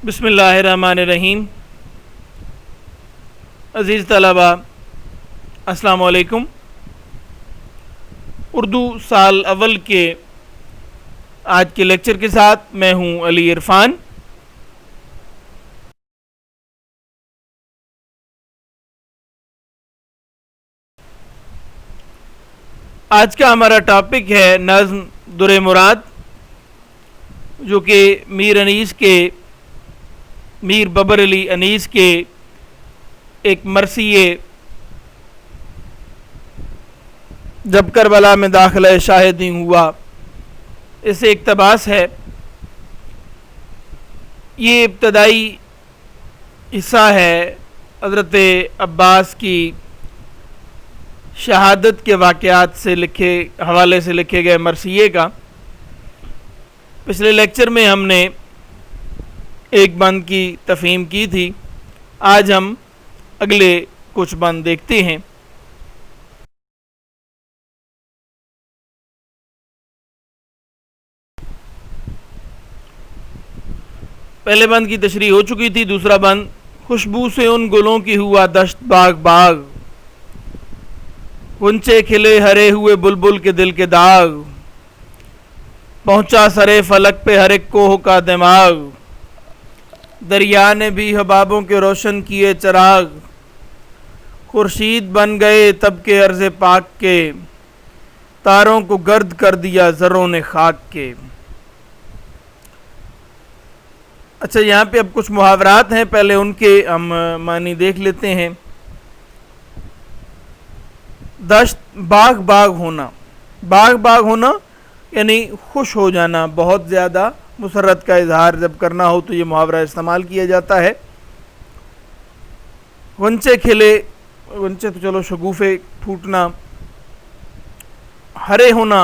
بسم اللہ الرحمن الرحیم۔ عزیز طلبہ السلام علیکم۔ اردو سال اول کے آج کے لیکچر کے ساتھ میں ہوں علی عرفان۔ آج کا ہمارا ٹاپک ہے نظم در مراد، جو کہ میر ببر علی انیس کے ایک مرثیے جب کربلا میں داخلہ شاہدی ہوا اس سے اقتباس ہے۔ یہ ابتدائی حصہ ہے حضرت عباس کی شہادت کے واقعات سے حوالے سے لکھے گئے مرثیے کا۔ پچھلے لیکچر میں ہم نے ایک بند کی تفہیم کی تھی، آج ہم اگلے کچھ بند دیکھتے ہیں۔ پہلے بند کی تشریح ہو چکی تھی، دوسرا بند: خوشبو سے ان گلوں کی ہوا دشت باغ باغ، غنچے کھلے ہرے ہوئے بلبل کے دل کے داغ، پہنچا سرے فلک پہ ہر ایک کوہ کا دماغ، دریا نے بھی حبابوں کے روشن کیے چراغ، خورشید بن گئے تب کے عرض پاک کے، تاروں کو گرد کر دیا ذروں نے خاک کے۔ اچھا، یہاں پہ اب کچھ محاورات ہیں، پہلے ان کے ہم معنی دیکھ لیتے ہیں۔ دشت باغ باغ ہونا، باغ باغ ہونا یعنی خوش ہو جانا، بہت زیادہ مسرت کا اظہار جب کرنا ہو تو یہ محاورہ استعمال کیا جاتا ہے۔ غنچے کھلے، غنچے تو چلو شگوفے پھوٹنا، ہرے ہونا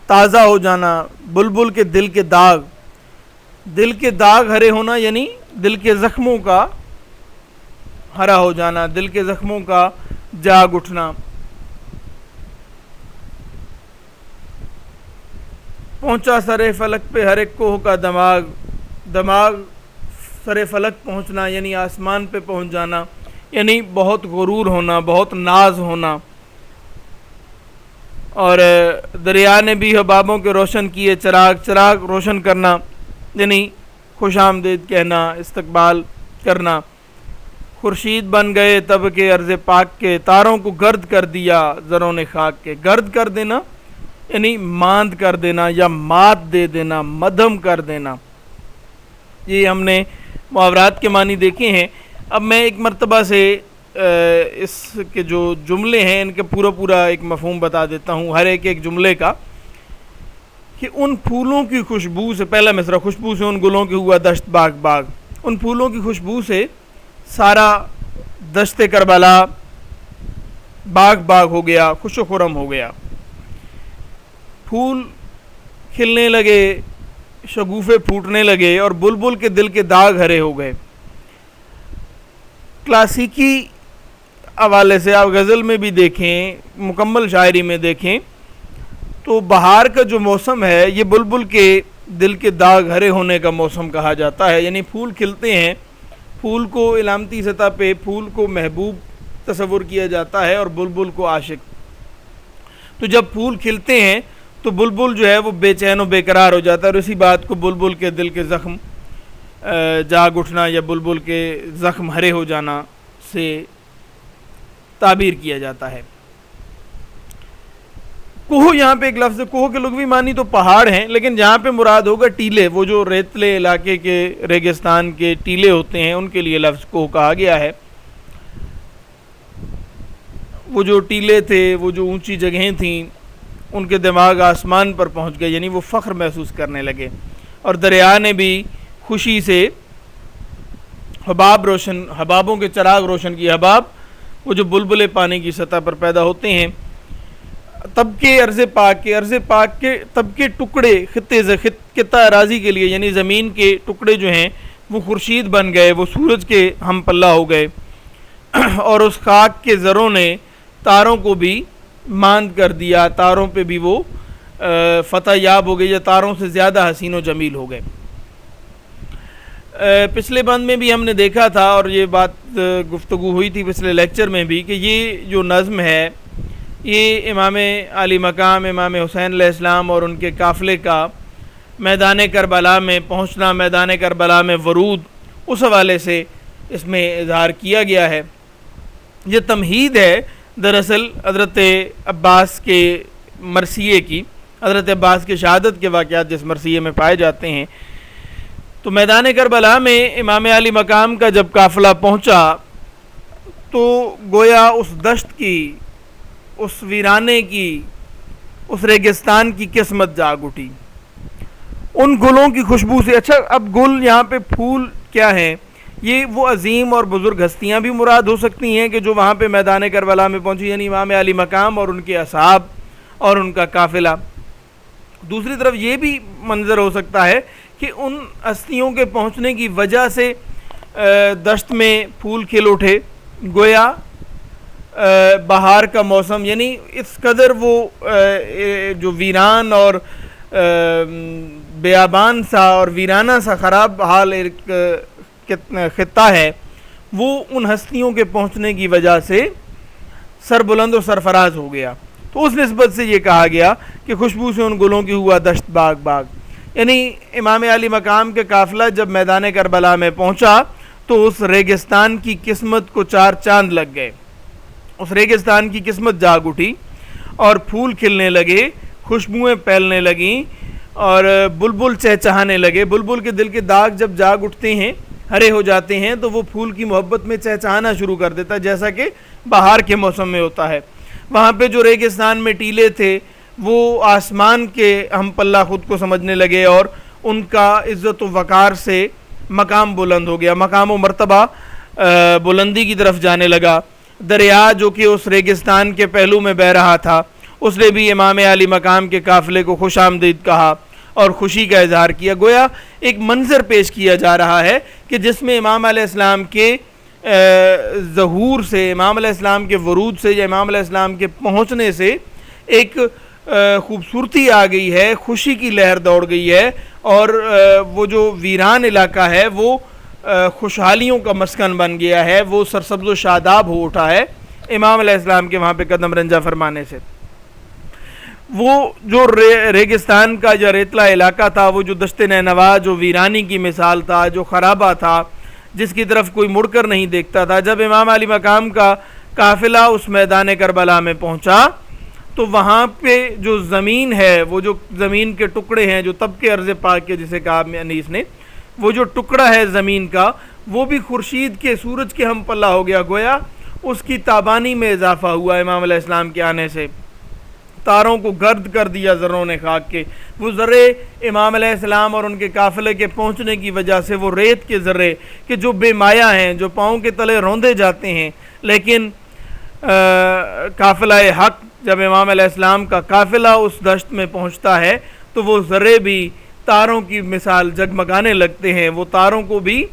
تازہ ہو جانا، بلبل کے دل کے داغ، دل کے داغ ہرے ہونا یعنی دل کے زخموں کا ہرا ہو جانا، دل کے زخموں کا جاگ اٹھنا۔ پہنچا سرے فلک پہ ہر ایک کوہ کا دماغ، دماغ سرے فلک پہنچنا یعنی آسمان پہ پہنچ جانا، یعنی بہت غرور ہونا، بہت ناز ہونا۔ اور دریا نے بھی حبابوں کے روشن کیے چراغ، چراغ روشن کرنا یعنی خوش آمدید کہنا، استقبال کرنا۔ خورشید بن گئے تب کے عرض پاک کے، تاروں کو گرد کر دیا ذروں نے خاک کے۔ گرد کر دینا یعنی ماند کر دینا یا مات دے دینا، مدھم کر دینا۔ یہ ہم نے محاورات کے معنی دیکھے ہیں۔ اب میں ایک مرتبہ سے اس کے جو جملے ہیں ان کا پورا ایک مفہوم بتا دیتا ہوں، ہر ایک جملے کا، کہ ان پھولوں کی خوشبو سے، پہلا مصرع: خوشبو سے ان گلوں کی ہوا دشت باغ باغ، ان پھولوں کی خوشبو سے سارا دشت کربلا باغ باغ ہو گیا، خوش و خرم ہو گیا، پھول کھلنے لگے، شگوفے پھوٹنے لگے اور بلبل کے دل کے داغ ہرے ہو گئے۔ کلاسیکی حوالے سے آپ غزل میں بھی دیکھیں، مکمل شاعری میں دیکھیں تو بہار کا جو موسم ہے یہ بلبل کے دل کے داغ ہرے ہونے کا موسم کہا جاتا ہے، یعنی پھول کھلتے ہیں، پھول کو علامتی سطح پہ پھول کو محبوب تصور کیا جاتا ہے اور بلبل کو عاشق۔ تو جب پھول کھلتے ہیں تو بلبل جو ہے وہ بے چین و بے قرار ہو جاتا ہے، اور اسی بات کو بلبل کے دل کے زخم جاگ اٹھنا یا بلبل کے زخم ہرے ہو جانا سے تعبیر کیا جاتا ہے۔ کوہ، یہاں پہ ایک لفظ ہے، کوہ کے لغوی معنی تو پہاڑ ہیں، لیکن جہاں پہ مراد ہوگا ٹیلے، وہ جو ریتلے علاقے کے ریگستان کے ٹیلے ہوتے ہیں ان کے لیے لفظ کوہ کہا گیا ہے۔ وہ جو ٹیلے تھے، وہ جو اونچی جگہیں تھیں، ان کے دماغ آسمان پر پہنچ گئے، یعنی وہ فخر محسوس کرنے لگے۔ اور دریا نے بھی خوشی سے حبابوں کے چراغ روشن کیے۔ حباب وہ جو بلبلے پانی کی سطح پر پیدا ہوتے ہیں۔ تب کے عرض پاک کے تب کے ٹکڑے، خطہ اراضی کے لیے یعنی زمین کے ٹکڑے جو ہیں وہ خورشید بن گئے، وہ سورج کے ہم پلہ ہو گئے، اور اس خاک کے ذروں نے تاروں کو بھی ماند کر دیا، تاروں پہ بھی وہ فتح یاب ہو گئی یا تاروں سے زیادہ حسین و جمیل ہو گئے۔ پچھلے بند میں بھی ہم نے دیکھا تھا اور یہ بات گفتگو ہوئی تھی پچھلے لیکچر میں بھی کہ یہ جو نظم ہے یہ امام علی مقام امام حسین علیہ السلام اور ان کے قافلے کا میدان کربلا میں پہنچنا، میدان کربلا میں ورود، اس حوالے سے اس میں اظہار کیا گیا ہے۔ یہ تمہید ہے دراصل حضرت عباس کے مرثیے کی، حضرت عباس کے شہادت کے واقعات جس مرثیے میں پائے جاتے ہیں۔ تو میدان کربلا میں امام علی مقام کا جب قافلہ پہنچا تو گویا اس دشت کی، اس ویرانے کی، اس ریگستان کی قسمت جاگ اٹھی ان گلوں کی خوشبو سے۔ اچھا، اب گل یہاں پہ پھول کیا ہیں؟ یہ وہ عظیم اور بزرگ ہستیاں بھی مراد ہو سکتی ہیں کہ جو وہاں پہ میدان کربلا میں پہنچی، یعنی امام علی مقام اور ان کے اصحاب اور ان کا قافلہ۔ دوسری طرف یہ بھی منظر ہو سکتا ہے کہ ان ہستیوں کے پہنچنے کی وجہ سے دشت میں پھول کھل اٹھے، گویا بہار کا موسم، یعنی اس قدر وہ جو ویران اور بیابان سا اور ویرانہ سا خراب حال ایک خطہ ہے، وہ ان ہستیوں کے پہنچنے کی وجہ سے سربلند و سرفراز ہو گیا۔ تو اس نسبت سے یہ کہا گیا کہ خوشبو سے ان گلوں کی ہوا دشت باغ باغ، یعنی امام علی مقام کے قافلہ جب میدان کربلا میں پہنچا تو اس ریگستان کی قسمت کو چار چاند لگ گئے، اس ریگستان کی قسمت جاگ اٹھی اور پھول کھلنے لگے، خوشبوئیں پھیلنے لگیں اور بلبل چہچہانے لگے۔ بلبل کے دل کے داغ جب جاگ اٹھتے ہیں، ہرے ہو جاتے ہیں، تو وہ پھول کی محبت میں چہچہانا شروع کر دیتا ہے، جیسا کہ بہار کے موسم میں ہوتا ہے۔ وہاں پہ جو ریگستان میں ٹیلے تھے وہ آسمان کے ہم پلہ خود کو سمجھنے لگے اور ان کا عزت و وقار سے مقام بلند ہو گیا، مقام و مرتبہ بلندی کی طرف جانے لگا۔ دریا جو کہ اس ریگستان کے پہلو میں بہہ رہا تھا، اس نے بھی امام علی مقام کے قافلے کو خوش آمدید کہا اور خوشی کا اظہار کیا۔ گویا ایک منظر پیش کیا جا رہا ہے کہ جس میں امام علیہ السلام کے ظہور سے، امام علیہ السلام کے ورود سے یا امام علیہ السلام کے پہنچنے سے ایک خوبصورتی آ گئی ہے، خوشی کی لہر دوڑ گئی ہے اور وہ جو ویران علاقہ ہے وہ خوشحالیوں کا مسکن بن گیا ہے، وہ سرسبز و شاداب ہو اٹھا ہے امام علیہ السلام کے وہاں پہ قدم رنجہ فرمانے سے۔ وہ جو ریگستان کا یا ریتلا علاقہ تھا، وہ جو دشت نینوا، جو ویرانی کی مثال تھا، جو خرابہ تھا، جس کی طرف کوئی مڑ کر نہیں دیکھتا تھا، جب امام علی مقام کا قافلہ اس میدان کربلا میں پہنچا تو وہاں پہ جو زمین ہے، وہ جو زمین کے ٹکڑے ہیں، جو طبقے ارض پاک کے جسے کہا انیس نے، وہ جو ٹکڑا ہے زمین کا، وہ بھی خورشید کے، سورج کے ہم پلہ ہو گیا۔ گویا اس کی تابانی میں اضافہ ہوا امام علیہ السلام کے آنے سے، تاروں کو گرد کر دیا ذروں نے خاک کے۔ وہ ذرے امام علیہ السلام اور ان کے قافلے کے پہنچنے کی وجہ سے، وہ ریت کے ذرے کہ جو بے مایہ ہیں، جو پاؤں کے تلے روندے جاتے ہیں، لیکن قافلہ حق جب امام علیہ السلام کا قافلہ اس دشت میں پہنچتا ہے تو وہ ذرے بھی تاروں کی مثال جگمگانے لگتے ہیں، وہ تاروں کو بھی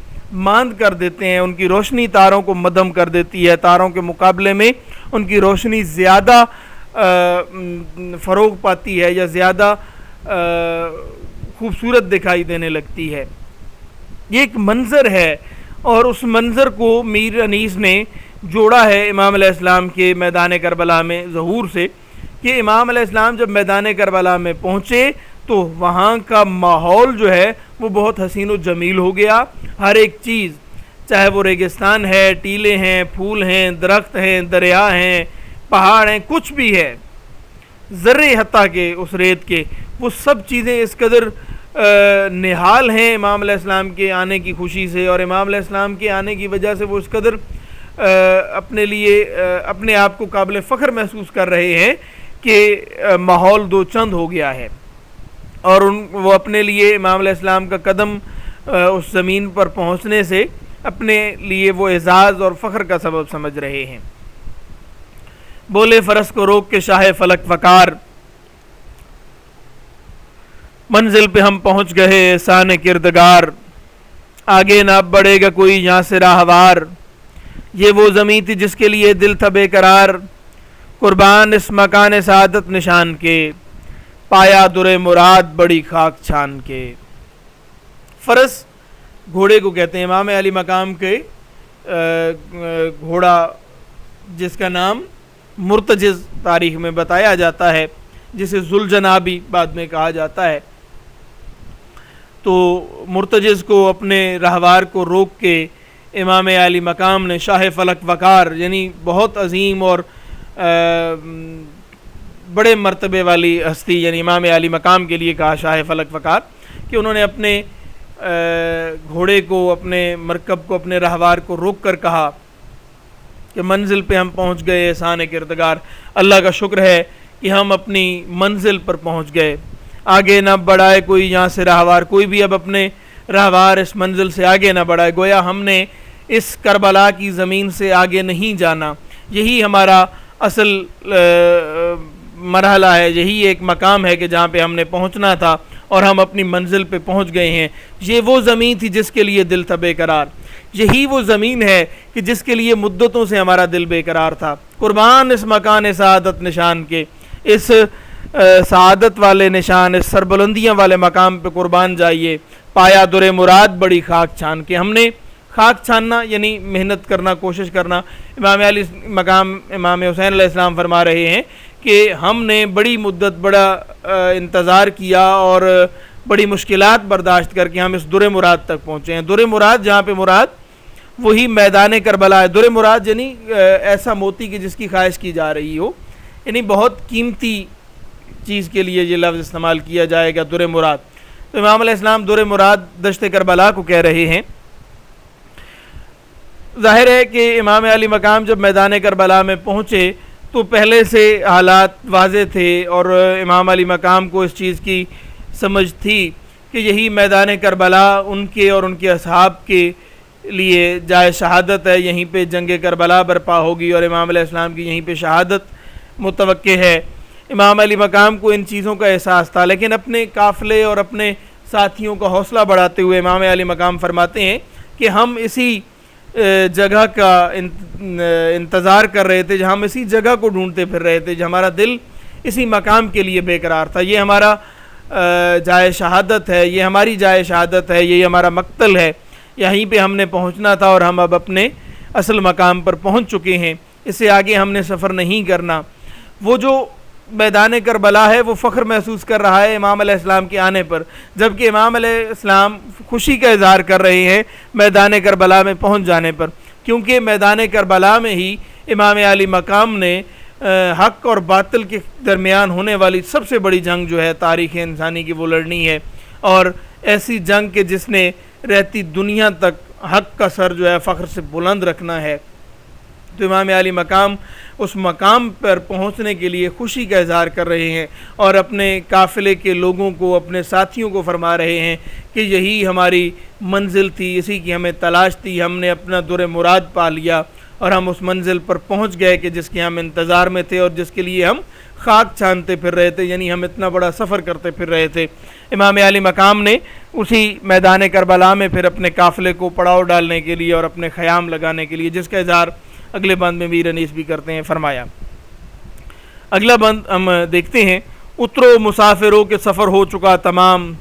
ماند کر دیتے ہیں، ان کی روشنی تاروں کو مدھم کر دیتی ہے، تاروں کے مقابلے میں ان کی روشنی زیادہ فروغ پاتی ہے یا زیادہ خوبصورت دکھائی دینے لگتی ہے۔ یہ ایک منظر ہے اور اس منظر کو میر انیس نے جوڑا ہے امام علیہ السلام کے میدان کربلا میں ظہور سے، کہ امام علیہ السلام جب میدان کربلا میں پہنچے تو وہاں کا ماحول جو ہے وہ بہت حسین و جمیل ہو گیا۔ ہر ایک چیز، چاہے وہ ریگستان ہے، ٹیلے ہیں، پھول ہیں، درخت ہیں، دریا ہیں، پہاڑ ہیں، کچھ بھی ہے، ذرے حتیٰ کہ اس ریت کے، وہ سب چیزیں اس قدر نہال ہیں امام علیہ السلام کے آنے کی خوشی سے، اور امام علیہ السلام کے آنے کی وجہ سے وہ اس قدر اپنے لیے اپنے آپ کو قابل فخر محسوس کر رہے ہیں کہ ماحول دو چند ہو گیا ہے، اور وہ اپنے لیے امام علیہ السلام کا قدم اس زمین پر پہنچنے سے اپنے لیے وہ اعزاز اور فخر کا سبب سمجھ رہے ہیں۔ بولے فرس کو روک کے شاہ فلک وقار، منزل پہ ہم پہنچ گئے احسان کردگار، آگے نہ بڑھے گا کوئی یہاں سے راہوار، یہ وہ زمین تھی جس کے لیے دل تھا بے قرار، قربان اس مکان سعادت نشان کے، پایا در مراد بڑی خاک چھان کے۔ فرس گھوڑے کو کہتے ہیں. امام علی مقام کے گھوڑا جس کا نام مرتجز تاریخ میں بتایا جاتا ہے, جسے ذوالجنابی بعد میں کہا جاتا ہے, تو مرتجز کو اپنے رہوار کو روک کے امام علی مقام نے شاہ فلک وقار یعنی بہت عظیم اور بڑے مرتبے والی ہستی یعنی امام علی مقام کے لیے کہا شاہ فلک وقار, کہ انہوں نے اپنے گھوڑے کو, اپنے مرکب کو, اپنے رہوار کو روک کر کہا کہ منزل پہ ہم پہنچ گئے احسان کردگار, اللہ کا شکر ہے کہ ہم اپنی منزل پر پہنچ گئے, آگے نہ بڑھائے کوئی یہاں سے رہوار, کوئی بھی اب اپنے رہوار اس منزل سے آگے نہ بڑھائے, گویا ہم نے اس کربلا کی زمین سے آگے نہیں جانا, یہی ہمارا اصل مرحلہ ہے, یہی ایک مقام ہے کہ جہاں پہ ہم نے پہنچنا تھا اور ہم اپنی منزل پہ پہنچ گئے ہیں. یہ وہ زمین تھی جس کے لیے دل تھا بے قرار, یہی وہ زمین ہے کہ جس کے لیے مدتوں سے ہمارا دل بے قرار تھا. قربان اس مکان سعادت نشان کے, اس سعادت والے نشان, اس سربلندیاں والے مقام پہ قربان جائیے, پایا در مراد بڑی خاک چھان کے. ہم نے خاک چھاننا یعنی محنت کرنا, کوشش کرنا. امام علی مقام امام حسین علیہ السلام فرما رہے ہیں کہ ہم نے بڑی مدت بڑا انتظار کیا اور بڑی مشکلات برداشت کر کے ہم اس در مراد تک پہنچے ہیں. در مراد جہاں پہ مراد وہی میدان کربلا ہے. در مراد یعنی ایسا موتی کہ جس کی خواہش کی جا رہی ہو, یعنی بہت قیمتی چیز کے لیے یہ لفظ استعمال کیا جائے گا در مراد. تو امام علیہ السلام در مراد دشت کربلا کو کہہ رہے ہیں. ظاہر ہے کہ امام علی مقام جب میدان کربلا میں پہنچے تو پہلے سے حالات واضح تھے اور امام علی مقام کو اس چیز کی سمجھ تھی کہ یہی میدان کربلا ان کے اور ان کے اصحاب کے لیے جائے شہادت ہے, یہیں پہ جنگ کربلا برپا ہوگی اور امام علیہ السلام کی یہیں پہ شہادت متوقع ہے. امام علی مقام کو ان چیزوں کا احساس تھا, لیکن اپنے قافلے اور اپنے ساتھیوں کا حوصلہ بڑھاتے ہوئے امام علی مقام فرماتے ہیں کہ ہم اسی جگہ کا انتظار کر رہے تھے, جہاں ہم اسی جگہ کو ڈھونڈتے پھر رہے تھے, جہاں ہمارا دل اسی مقام کے لیے بے قرار تھا. یہ ہمارا جائے شہادت ہے, یہ ہماری جائے شہادت ہے, یہ ہمارا مقتل ہے, یہیں پہ ہم نے پہنچنا تھا اور ہم اب اپنے اصل مقام پر پہنچ چکے ہیں, اس سے آگے ہم نے سفر نہیں کرنا. وہ جو میدان کربلا ہے وہ فخر محسوس کر رہا ہے امام علیہ السلام کے آنے پر, جبکہ امام علیہ السلام خوشی کا اظہار کر رہے ہیں میدان کربلا میں پہنچ جانے پر, کیونکہ میدان کربلا میں ہی امام علی مقام نے حق اور باطل کے درمیان ہونے والی سب سے بڑی جنگ جو ہے تاریخ انسانی کی وہ لڑنی ہے, اور ایسی جنگ کے جس نے رہتی دنیا تک حق کا سر جو ہے فخر سے بلند رکھنا ہے. تو امام علی مقام اس مقام پر پہنچنے کے لیے خوشی کا اظہار کر رہے ہیں اور اپنے قافلے کے لوگوں کو, اپنے ساتھیوں کو فرما رہے ہیں کہ یہی ہماری منزل تھی, اسی کی ہمیں تلاش تھی, ہم نے اپنا در مراد پا لیا اور ہم اس منزل پر پہنچ گئے کہ جس کے ہم انتظار میں تھے اور جس کے لیے ہم خاک چھانتے پھر رہے تھے, یعنی ہم اتنا بڑا سفر کرتے پھر رہے تھے. امام علی مقام نے اسی میدان کربلا میں پھر اپنے قافلے کو پڑاؤ ڈالنے کے لیے اور اپنے خیام لگانے کے لیے, جس کا اظہار اگلے بند میں میر انیس بھی کرتے ہیں, فرمایا. اگلا بند ہم دیکھتے ہیں. اترو مسافروں کے سفر ہو چکا تمام,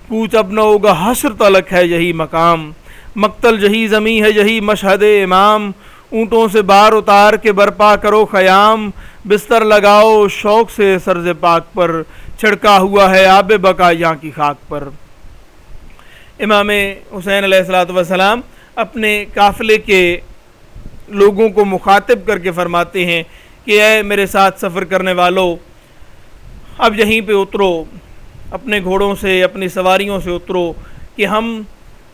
کوچ اب نہ ہوگا حشر تلک ہے یہی مقام, مقتل یہی زمیں ہے یہی مشہد امام, اونٹوں سے بار اتار کے برپا کرو خیام, بستر لگاؤ شوق سے سرز پاک پر, چھڑکا ہوا ہے آب بقا یہاں کی خاک پر. امام حسین علیہ السلام اپنے قافلے کے لوگوں کو مخاطب کر کے فرماتے ہیں کہ اے میرے ساتھ سفر کرنے والو, اب یہیں پہ اترو, اپنے گھوڑوں سے اپنی سواریوں سے اترو, کہ ہم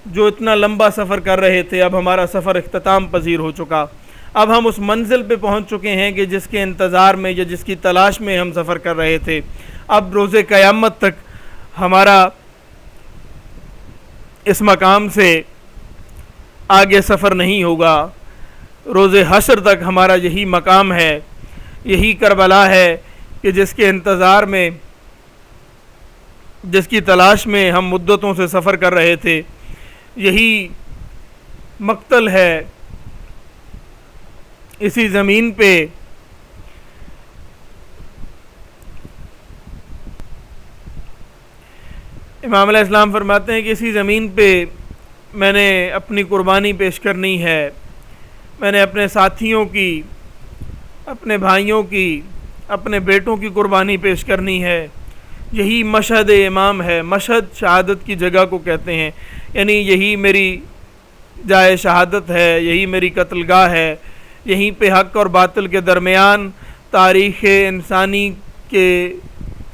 جو اتنا لمبا سفر کر رہے تھے اب ہمارا سفر اختتام پذیر ہو چکا, اب ہم اس منزل پہ پہنچ چکے ہیں کہ جس کے انتظار میں یا جس کی تلاش میں ہم سفر کر رہے تھے. اب روز قیامت تک ہمارا اس مقام سے آگے سفر نہیں ہوگا, روز حشر تک ہمارا یہی مقام ہے, یہی کربلا ہے کہ جس کے انتظار میں, جس کی تلاش میں ہم مدتوں سے سفر کر رہے تھے, یہی مقتل ہے. اسی زمین پہ امام علیہ السلام فرماتے ہیں کہ اسی زمین پہ میں نے اپنی قربانی پیش کرنی ہے، میں نے اپنے ساتھیوں کی، اپنے بھائیوں کی، اپنے بیٹوں کی قربانی پیش کرنی ہے۔ یہی مشہد امام ہے، مشہد شہادت کی جگہ کو کہتے ہیں، یعنی یہی میری جائے شہادت ہے، یہی میری قتل گاہ ہے، یہیں پہ حق اور باطل کے درمیان تاریخ انسانی کے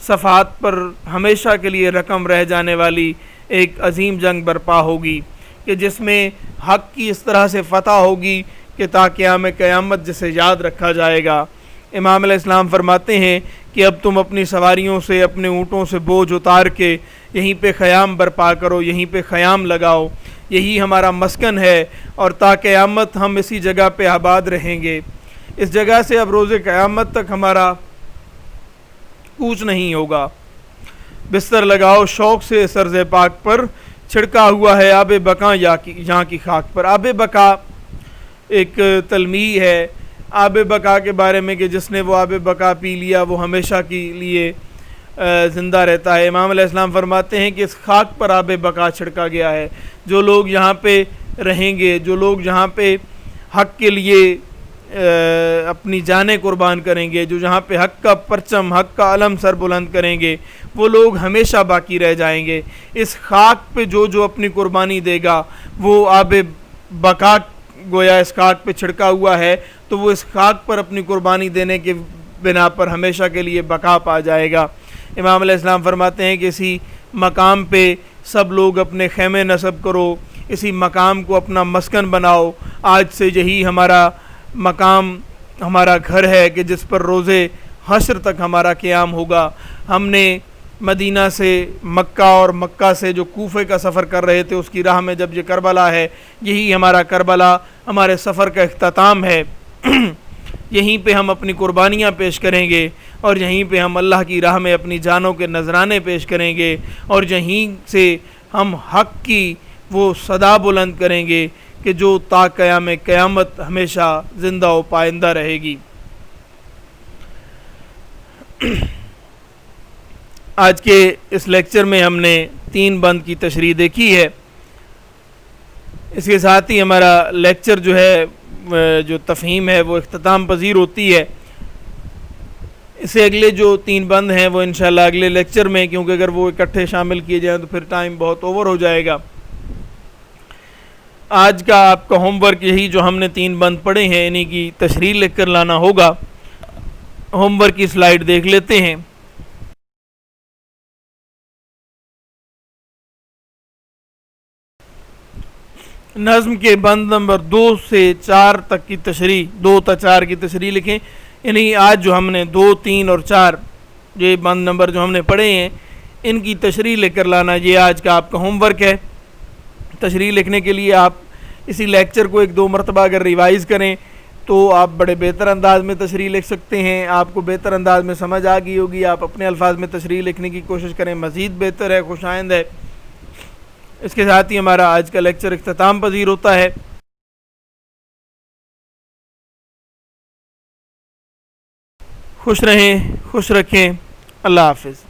صفحات پر ہمیشہ کے لیے رقم رہ جانے والی ایک عظیم جنگ برپا ہوگی، کہ جس میں حق کی اس طرح سے فتح ہوگی کہ تا قیام قیامت جسے یاد رکھا جائے گا۔ امام علیہ السلام فرماتے ہیں کہ اب تم اپنی سواریوں سے، اپنے اونٹوں سے بوجھ اتار کے یہیں پہ خیام برپا کرو، یہیں پہ خیام لگاؤ، یہی ہمارا مسکن ہے، اور تا قیامت ہم اسی جگہ پہ آباد رہیں گے۔ اس جگہ سے اب روز قیامت تک ہمارا کوچ نہیں ہوگا۔ بستر لگاؤ شوق سے سرز پاک پر، چھڑکا ہوا ہے آب بقا یہاں کی خاک پر۔ آب بقا ایک تلمیح ہے آب بقا کے بارے میں، کہ جس نے وہ آب بقا پی لیا وہ ہمیشہ کے لیے زندہ رہتا ہے۔ امام علیہ السلام فرماتے ہیں کہ اس خاک پر آب بقا چھڑکا گیا ہے۔ جو لوگ یہاں پہ رہیں گے، جو لوگ یہاں پہ حق کے لیے اپنی جانیں قربان کریں گے، جو جہاں پہ حق کا پرچم، حق کا علم سر بلند کریں گے، وہ لوگ ہمیشہ باقی رہ جائیں گے۔ اس خاک پہ جو اپنی قربانی دے گا، وہ آب بقا گویا اس خاک پہ چھڑکا ہوا ہے، تو وہ اس خاک پر اپنی قربانی دینے کے بنا پر ہمیشہ کے لیے بقا پا جائے گا۔ امام علیہ السلام فرماتے ہیں کہ اسی مقام پہ سب لوگ اپنے خیمے نصب کرو، اسی مقام کو اپنا مسکن بناؤ۔ آج سے یہی ہمارا مقام، ہمارا گھر ہے کہ جس پر روزے حشر تک ہمارا قیام ہوگا۔ ہم نے مدینہ سے مکہ اور مکہ سے جو کوفے کا سفر کر رہے تھے، اس کی راہ میں جب یہ کربلا ہے، یہی ہمارا کربلا ہمارے سفر کا اختتام ہے۔ یہیں پہ ہم اپنی قربانیاں پیش کریں گے، اور یہیں پہ ہم اللہ کی راہ میں اپنی جانوں کے نذرانے پیش کریں گے، اور یہیں سے ہم حق کی وہ صدا بلند کریں گے کہ جو تا قیام قیامت ہمیشہ زندہ و پائندہ رہے گی۔ آج کے اس لیکچر میں ہم نے 3 بند کی تشریح دیکھی ہے۔ اس کے ساتھ ہی ہمارا لیکچر جو ہے، جو تفہیم ہے، وہ اختتام پذیر ہوتی ہے۔ اسے اگلے جو 3 بند ہیں وہ انشاءاللہ اگلے لیکچر میں، کیونکہ اگر وہ اکٹھے شامل کیے جائیں تو پھر ٹائم بہت اوور ہو جائے گا۔ آج کا آپ کا ہوم ورک یہی جو ہم نے 3 بند پڑھے ہیں، انہی کی تشریح لکھ کر لانا ہوگا۔ ہوم ورک کی سلائیڈ دیکھ لیتے ہیں۔ نظم کے بند نمبر 2 سے 4 تک کی تشریح، 2 تا 4 کی تشریح لکھیں۔ یعنی آج جو ہم نے 2، 3 اور 4 یہ بند نمبر جو ہم نے پڑھے ہیں، ان کی تشریح لے کر لانا، یہ آج کا آپ کا ہوم ورک ہے۔ تشریح لکھنے کے لیے آپ اسی لیکچر کو 1-2 مرتبہ اگر ریوائز کریں تو آپ بڑے بہتر انداز میں تشریح لکھ سکتے ہیں۔ آپ کو بہتر انداز میں سمجھ آ گئی ہوگی۔ آپ اپنے الفاظ میں تشریح لکھنے کی کوشش کریں، مزید بہتر ہے، خوش آئند ہے۔ اس کے ساتھ ہی ہمارا آج کا لیکچر اختتام پذیر ہوتا ہے۔ خوش رہیں، خوش رکھیں، اللہ حافظ۔